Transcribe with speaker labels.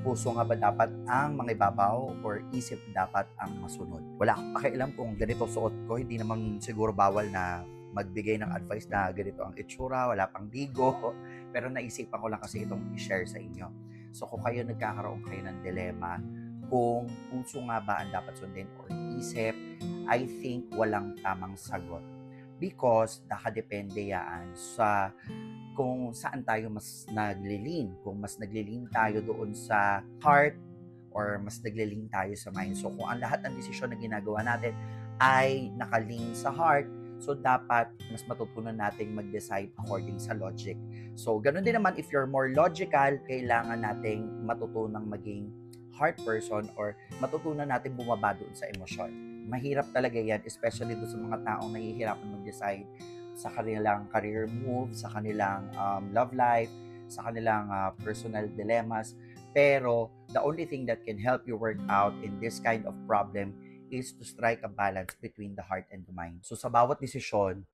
Speaker 1: puso nga ba dapat ang mangibabaw or isip dapat ang masunod? Wala akong pakialam kung ganito suot ko, hindi naman siguro bawal na magbigay ng advice na ganito ang itsura, wala pang ligo, pero naisipan ko lang kasi itong i-share sa inyo. So kung kayo nagkakaroon kayo ng dilema, kung puso nga ba ang dapat sundin or isip, I think walang tamang sagot. Because nakadepende yan sa kung saan tayo mas naglilin. Kung mas naglilin tayo doon sa heart or mas naglilin tayo sa mind. So kung ang lahat ng desisyon na ginagawa natin ay nakalin sa heart, so dapat mas matutunan nating mag-decide according sa logic. So ganun din naman if you're more logical, kailangan nating matutunang maging heart person or matutunan natin bumaba doon sa emosyon. Mahirap talaga yan, especially doon sa mga taong nahihirapan mag-decide sa kanilang career move, sa kanilang love life, sa kanilang personal dilemmas. Pero the only thing that can help you work out in this kind of problem is to strike a balance between the heart and the mind. So sa bawat desisyon,